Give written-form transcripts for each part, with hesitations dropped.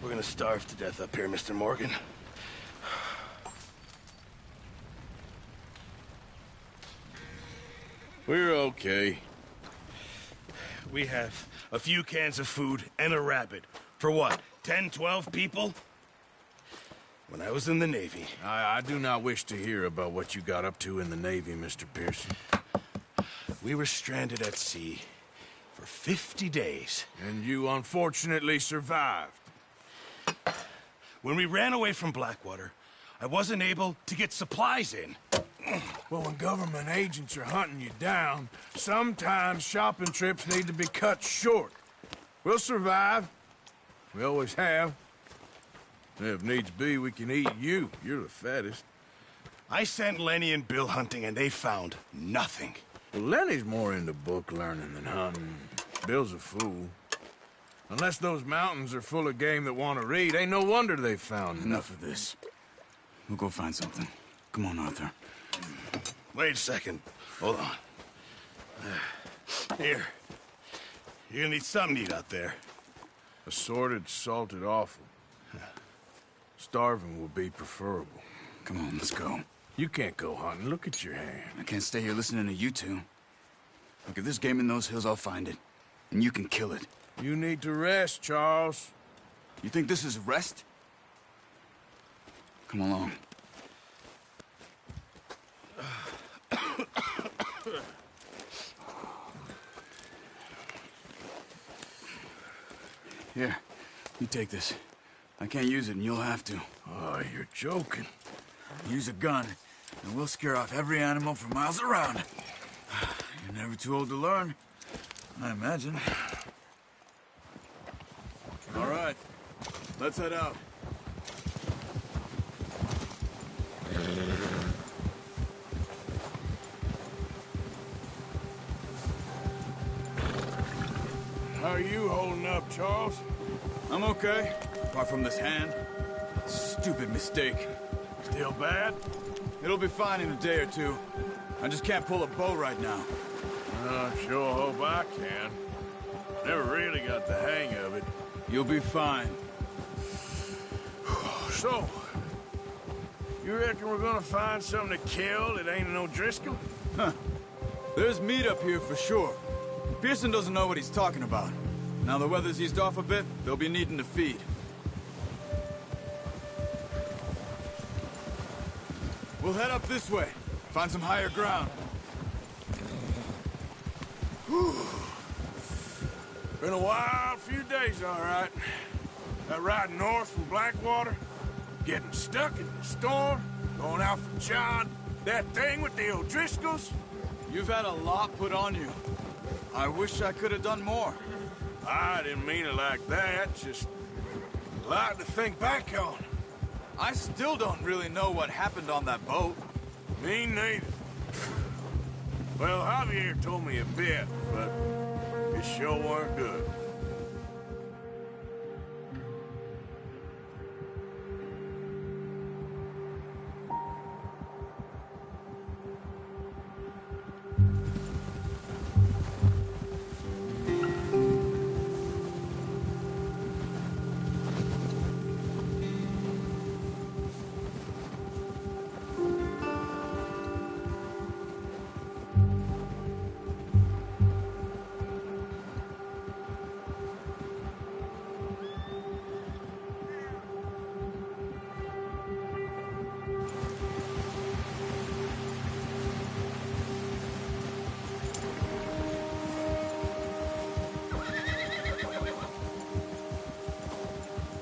We're gonna starve to death up here, Mr. Morgan. We're okay. We have a few cans of food and a rabbit. For what, 10, 12 people? When I was in the Navy... I do not wish to hear about what you got up to in the Navy, Mr. Pearson. We were stranded at sea for 50 days. And you unfortunately survived. When we ran away from Blackwater, I wasn't able to get supplies in. Well, when government agents are hunting you down, sometimes shopping trips need to be cut short. We'll survive. We always have. If needs be, we can eat you. You're the fattest. I sent Lenny and Bill hunting, and they found nothing. Well, Lenny's more into book learning than hunting. Bill's a fool. Unless those mountains are full of game that want to read, ain't no wonder they found Enough of this. We'll go find something. Come on, Arthur. Wait a second. Hold on. Here. You're gonna need something to eat out there. Assorted, salted offal. Starving will be preferable. Come on, let's go. You can't go hunting. Look at your hand. I can't stay here listening to you two. Look, if there's game in those hills, I'll find it. And you can kill it. You need to rest, Charles. You think this is rest? Come along. Here, you take this. I can't use it, and you'll have to. Oh, you're joking. Use a gun, and we'll scare off every animal for miles around. You're never too old to learn, I imagine. All right, let's head out. How are you holding up, Charles? I'm okay, apart from this hand. Stupid mistake. Still bad? It'll be fine in a day or two. I just can't pull a bow right now. I sure hope I can. Never really got the hang of it. You'll be fine. So, you reckon we're gonna find something to kill that ain't no Driscoll? Huh. There's meat up here for sure. Pearson doesn't know what he's talking about. Now the weather's eased off a bit, they'll be needing to feed. We'll head up this way. Find some higher ground. Whew. Been a wild few days, all right. That ride north from Blackwater, getting stuck in the storm, going out for John, that thing with the O'Driscolls. You've had a lot put on you. I wish I could have done more. I didn't mean it like that, just a lot to think back on. I still don't really know what happened on that boat. Me neither. Well, Javier told me a bit, but it sure weren't good.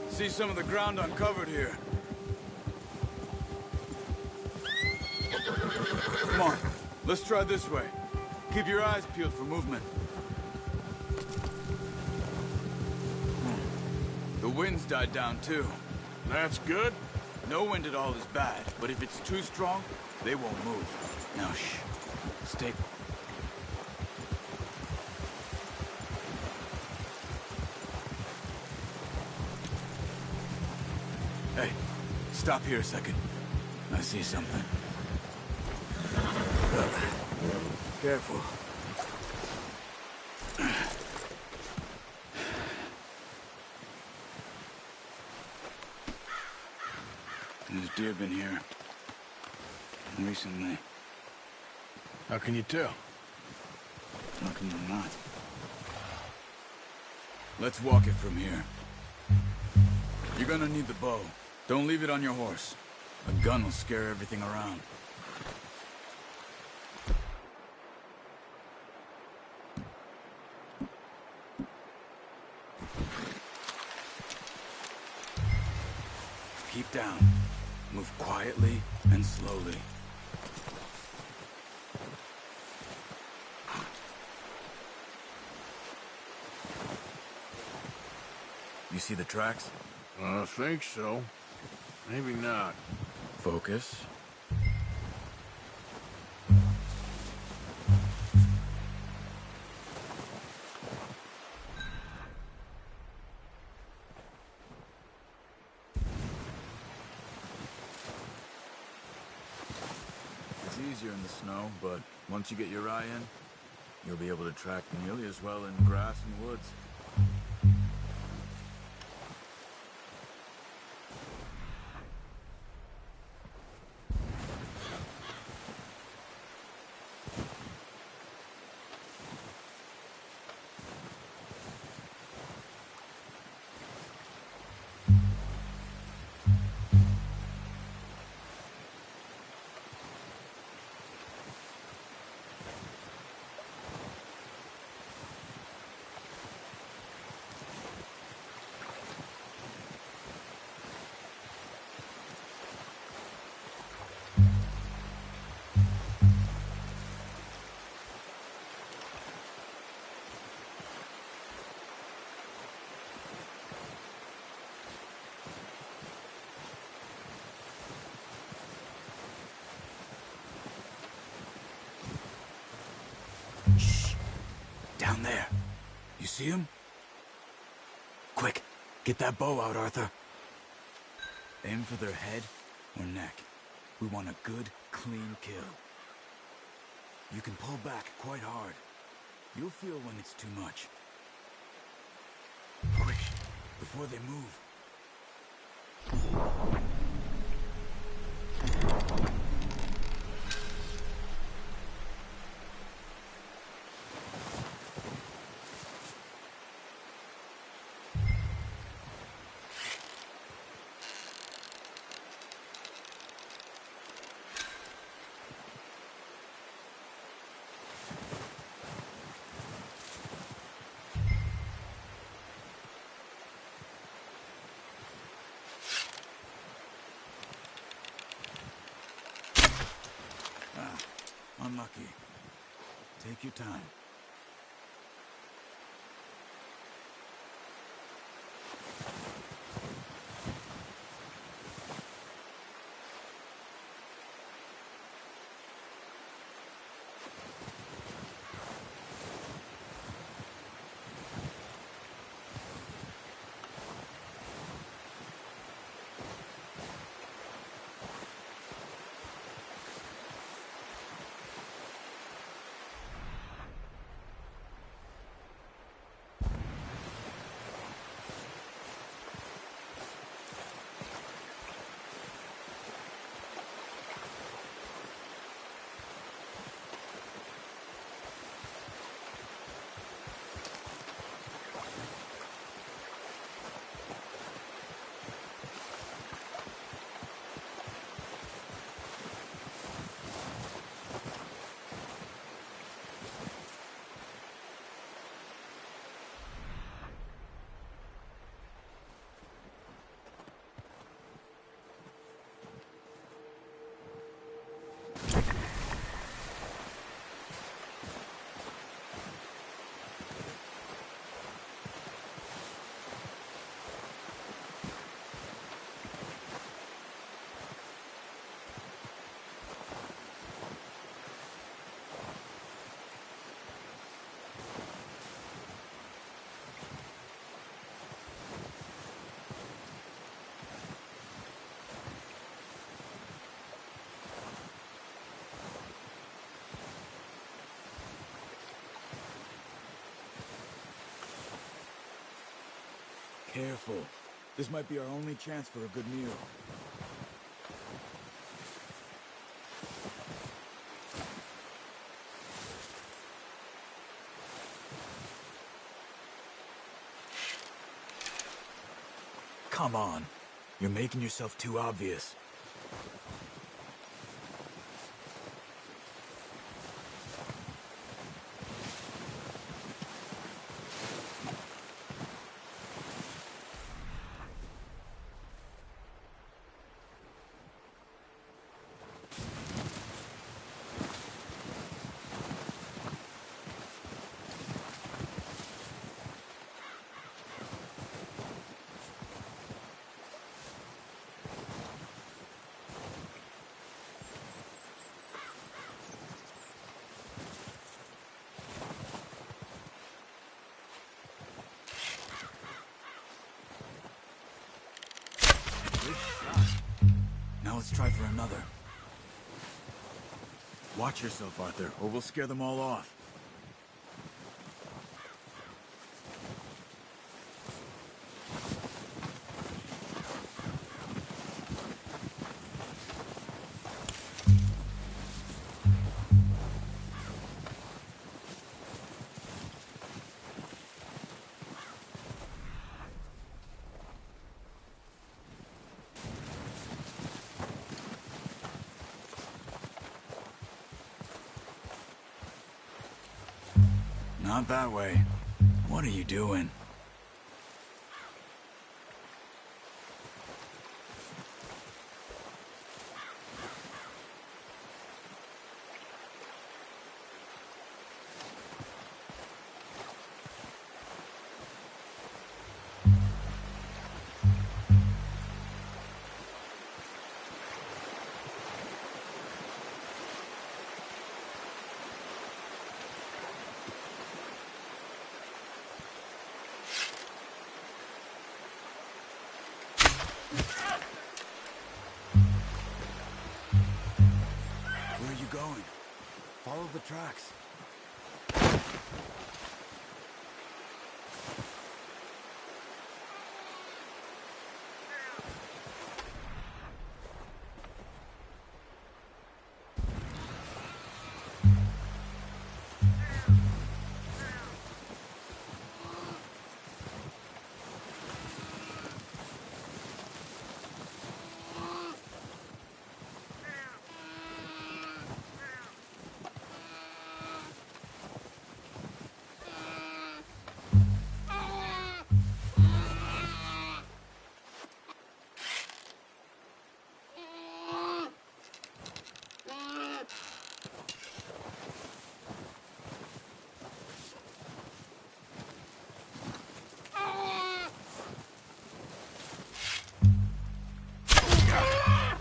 See some of the ground uncovered here. Come on, let's try this way. Keep your eyes peeled for movement. The wind's died down too. That's good. No wind at all is bad, but if it's too strong, they won't move. Now shh. Stay. Hey, stop here a second. I see something. Careful. deer been here recently? How can you tell? How can you not? Let's walk it from here. You're gonna need the bow. Don't leave it on your horse. A gun will scare everything around. Keep down. Move quietly and slowly. You see the tracks? I think so. Maybe not. Focus. It's easier in the snow, but once you get your eye in, you'll be able to track nearly as well in grass and woods. Shh! Down there. You see him? Quick, get that bow out, Arthur. Aim for their head or neck. We want a good, clean kill. You can pull back quite hard. You'll feel when it's too much. Quick, before they move. Unlucky. Take your time. Careful. This might be our only chance for a good meal. Come on. You're making yourself too obvious. Good shot. Now let's try for another. Watch yourself, Arthur, or we'll scare them all off. Not that way. What are you doing? Where are you going? Follow the tracks.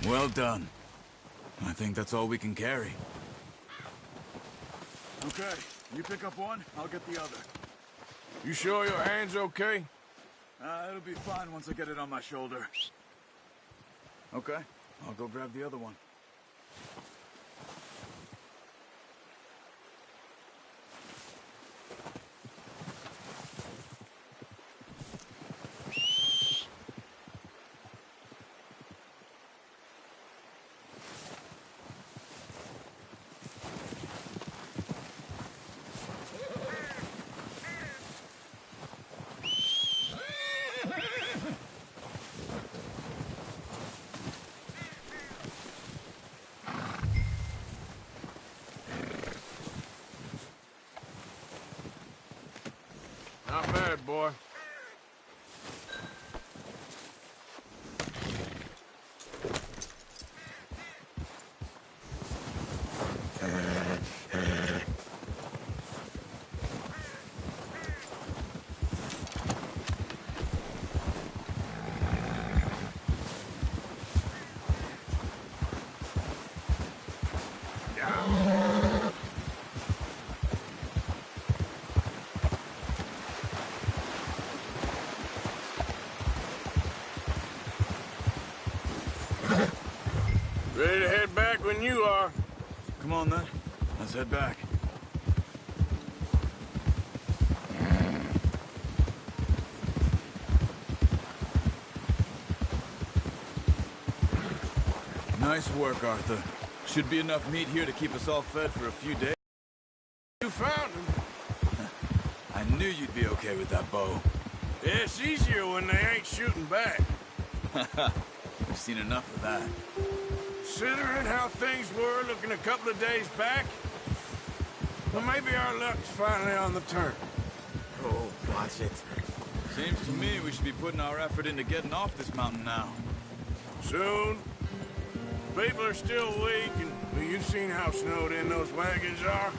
Well done. I think that's all we can carry. Okay, you pick up one, I'll get the other. You sure your hand's okay? It'll be fine once I get it on my shoulder. Okay, I'll go grab the other one. Not bad, boy. Ready to head back when you are. Come on then, let's head back. Nice work, Arthur. Should be enough meat here to keep us all fed for a few days. You found him. I knew you'd be okay with that bow. Yeah, it's easier when they ain't shooting back. We've seen enough of that. Considering how things were looking a couple of days back, well, maybe our luck's finally on the turn. Oh, watch it. Seems to me we should be putting our effort into getting off this mountain now. Soon. People are still weak, and well, you've seen how snowed in those wagons are.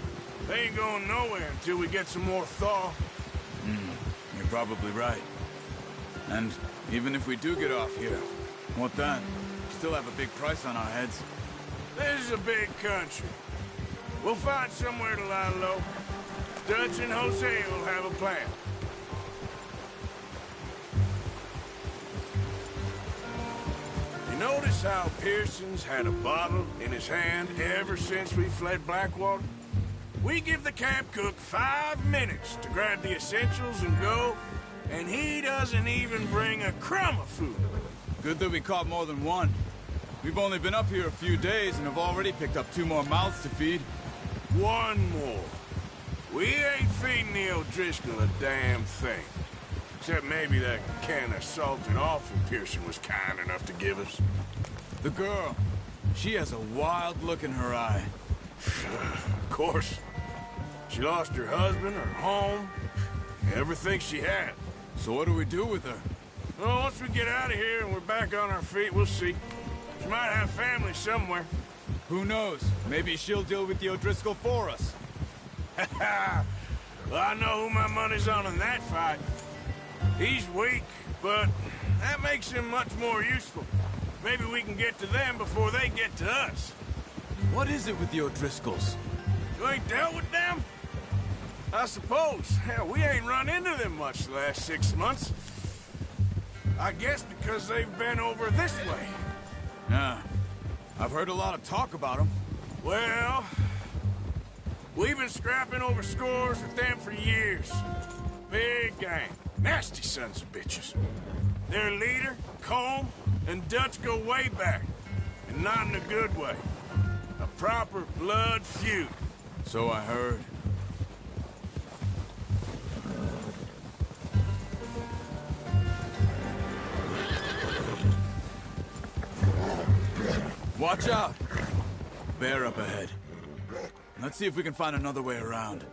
They ain't going nowhere until we get some more thaw. You're probably right. And even if we do get off here, what then? We still have a big price on our heads. This is a big country. We'll find somewhere to lie low. Dutch and Jose will have a plan. You notice how Pearson's had a bottle in his hand ever since we fled Blackwater? We give the camp cook 5 minutes to grab the essentials and go, and he doesn't even bring a crumb of food. Good that we caught more than one. We've only been up here a few days and have already picked up 2 more mouths to feed. 1 more. We ain't feeding the O'Driscoll a damn thing. Except maybe that can of salted offal Pearson was kind enough to give us. The girl, she has a wild look in her eye. Of course. She lost her husband, her home, everything she had. So what do we do with her? Well, once we get out of here and we're back on our feet, we'll see. She might have family somewhere. Who knows? Maybe she'll deal with the O'Driscoll for us. Well, I know who my money's on in that fight. He's weak, but that makes him much more useful. Maybe we can get to them before they get to us. What is it with the O'Driscolls? You ain't dealt with them? I suppose. Hell, we ain't run into them much the last 6 months. I guess because they've been over this way. Yeah. I've heard a lot of talk about them. Well, we've been scrapping over scores with them for years. Big gang. Nasty sons of bitches. Their leader, Colm, and Dutch go way back. And not in a good way. A proper blood feud. So I heard. Watch out! Bear up ahead. Let's see if we can find another way around.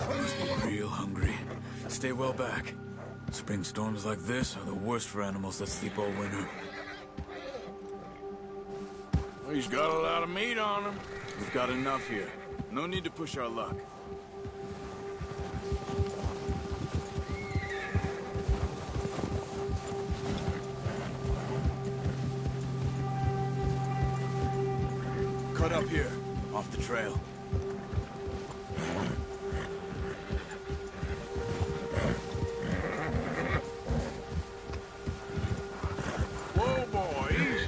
Must be real hungry. Stay well back. Spring storms like this are the worst for animals that sleep all winter. Well, he's got a lot of meat on him. We've got enough here. No need to push our luck. Cut up here, off the trail. Whoa, boy, easy.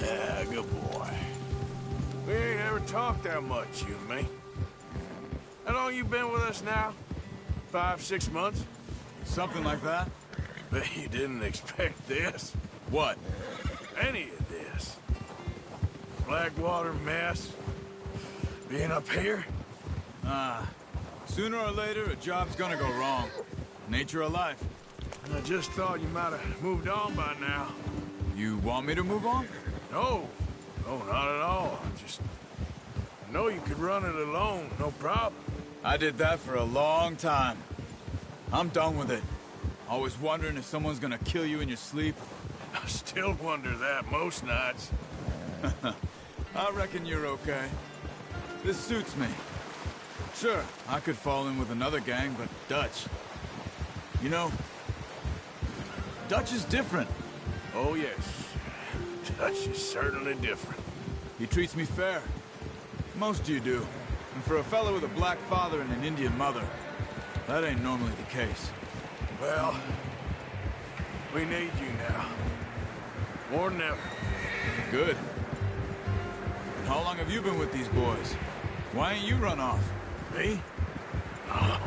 Yeah, good boy. We ain't ever talked that much, you and me. How long you been with us now? 5, 6 months? Something like that? Bet you didn't expect this. What? Any of this. Blackwater mess. Being up here? Sooner or later, a job's gonna go wrong. Nature of life. I just thought you might have moved on by now. You want me to move on? No. No, not at all. I know you could run it alone, no problem. I did that for a long time. I'm done with it. Always wondering if someone's gonna kill you in your sleep. I still wonder that most nights. I reckon you're okay. This suits me. Sure, I could fall in with another gang, but Dutch... You know, Dutch is different. Oh, yes. Dutch is certainly different. He treats me fair. Most of you do. And for a fellow with a black father and an Indian mother, that ain't normally the case. Well, we need you now. More than ever. Good. And how long have you been with these boys? Why ain't you run off? Me? Oh,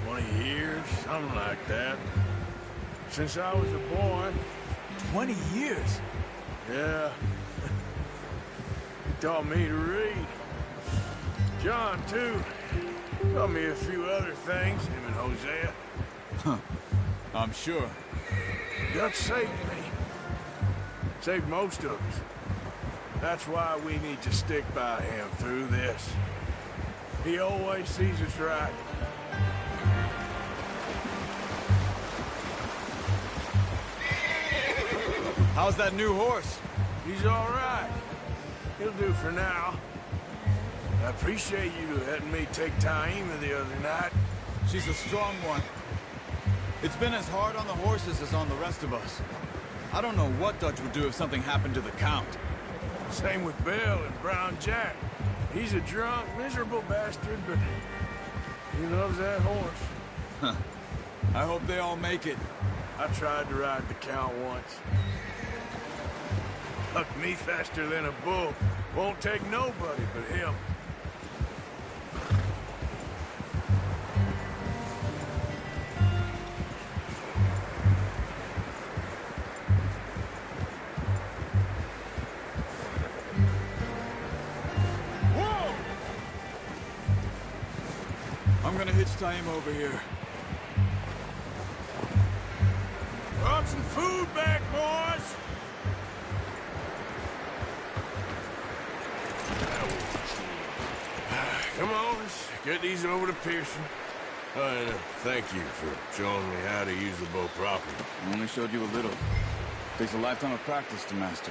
20 years, something like that. Since I was a boy. 20 years? Yeah. taught me to read. John, too. Taught me a few other things, him and Hosea. Huh. I'm sure. Dutch saved me. Saved most of us. That's why we need to stick by him through this. He always sees us right. How's that new horse? He's all right. He'll do for now. I appreciate you letting me take Taima the other night. She's a strong one. It's been as hard on the horses as on the rest of us. I don't know what Dutch would do if something happened to the Count. Same with Bill and Brown Jack. He's a drunk, miserable bastard, but he loves that horse. Huh. I hope they all make it. I tried to ride the Count once. Hucked me faster than a bull. Won't take nobody but him. I'm gonna hitch Taima over here. Brought some food back, boys! Come on, let's get these over to Pearson. And thank you for showing me how to use the bow properly. I only showed you a little. Takes a lifetime of practice to master.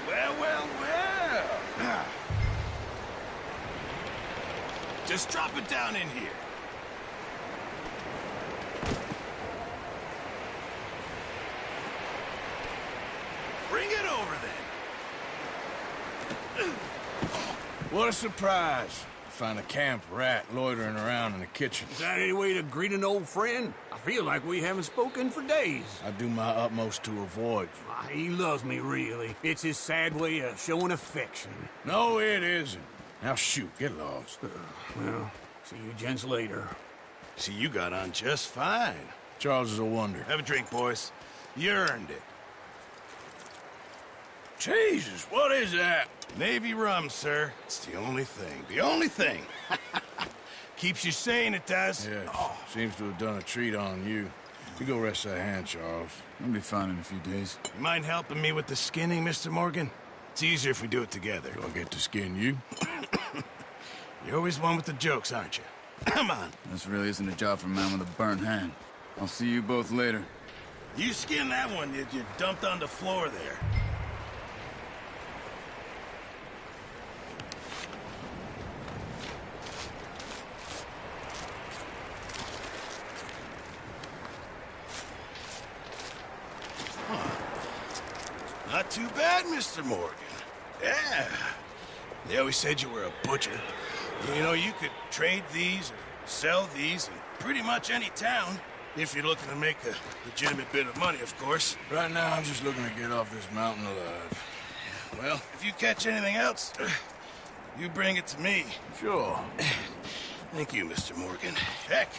Well, well, well. Just drop it down in here. Bring it over then. What a surprise. Find a camp rat loitering around in the kitchen. Is that any way to greet an old friend? I feel like we haven't spoken for days. I do my utmost to avoid you. He loves me, really. It's his sad way of showing affection. No, it isn't. Now shoot, get lost. Well, see you gents later. See, you got on just fine. Charles is a wonder. Have a drink, boys. You earned it. Jesus, what is that? Navy rum, sir. It's the only thing. The only thing. Keeps you sane, it does. Yeah, seems to have done a treat on you. You go rest that hand, Charles. I'll be fine in a few days. You mind helping me with the skinning, Mr. Morgan? It's easier if we do it together. Do I get to skin you? You're always one with the jokes, aren't you? Come on. This really isn't a job for a man with a burnt hand. I'll see you both later. You skin that one you dumped on the floor there. Not too bad, Mr. Morgan. Yeah. They always said you were a butcher. You know, you could trade these or sell these in pretty much any town. If you're looking to make a legitimate bit of money, of course. Right now, I'm just looking to get off this mountain alive. Well, if you catch anything else, you bring it to me. Sure. Thank you, Mr. Morgan. Heck,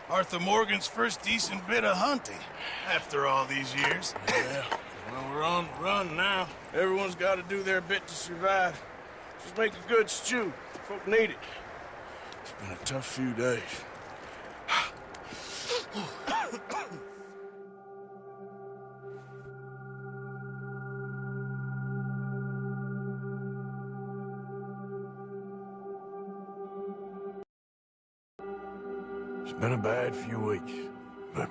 Arthur Morgan's first decent bit of hunting after all these years. Yeah. Well, we're on the run now. Everyone's got to do their bit to survive. Just make a good stew. Folk need it. It's been a tough few days. It's been a bad few weeks, but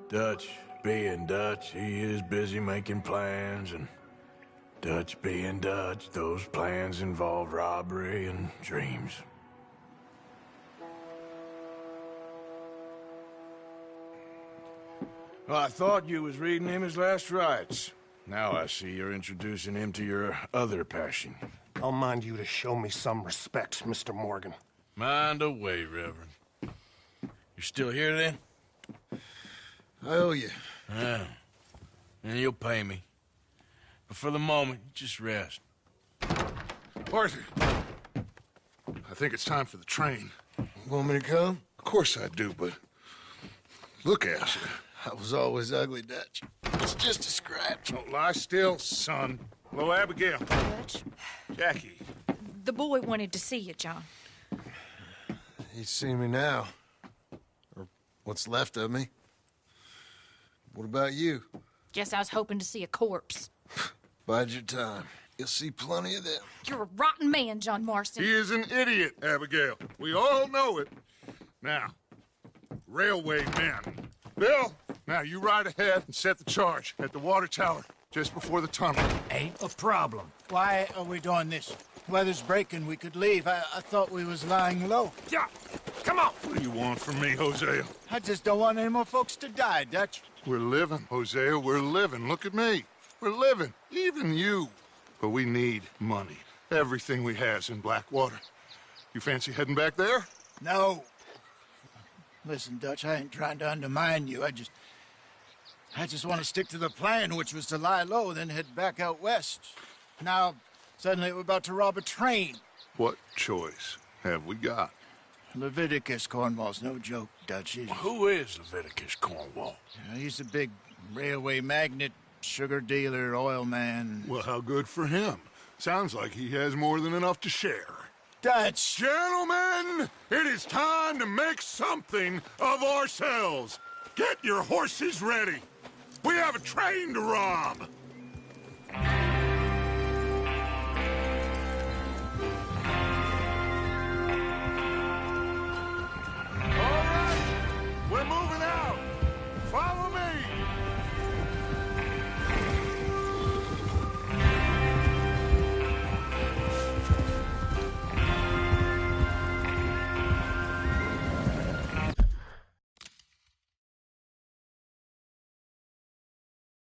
Dutch being Dutch, he is busy making plans, and Dutch being Dutch, those plans involve robbery and dreams. Well, I thought you was reading him his last rites. Now I see you're introducing him to your other passion. I'll mind you to show me some respect, Mr. Morgan. Mind away, Reverend. You're still here, then? I owe you. Yeah. And you'll pay me. But for the moment, just rest. Arthur, I think it's time for the train. Want me to come? Of course I do, but look at you. I was always ugly, Dutch. It's just a scratch. Don't lie still, son. Hello, Abigail. Dutch, Jackie. the boy wanted to see you, John. He's seen me now. Or what's left of me. What about you? Guess I was hoping to see a corpse. Bide your time. You'll see plenty of them. You're a rotten man, John Marston. He is an idiot, Abigail. We all know it. Now, railway men. Bill, now you ride ahead and set the charge at the water tower just before the tunnel. Ain't a problem. Why are we doing this? Weather's breaking. We could leave. I thought we was lying low. Yeah, come on. What do you want from me, Hosea? I just don't want any more folks to die, Dutch. We're living, Hosea. We're living. Look at me. We're living. Even you. But we need money. Everything we has in Blackwater. You fancy heading back there? No. Listen, Dutch, I ain't trying to undermine you. I just want to stick to the plan, which was to lie low, then head back out west. Now, suddenly we're about to rob a train. What choice have we got? Leviticus Cornwall's no joke, Dutch. Who is Leviticus Cornwall? He's a big railway magnate, sugar dealer, oil man. Well, how good for him. Sounds like he has more than enough to share. Dutch! Gentlemen, it is time to make something of ourselves. Get your horses ready. We have a train to rob.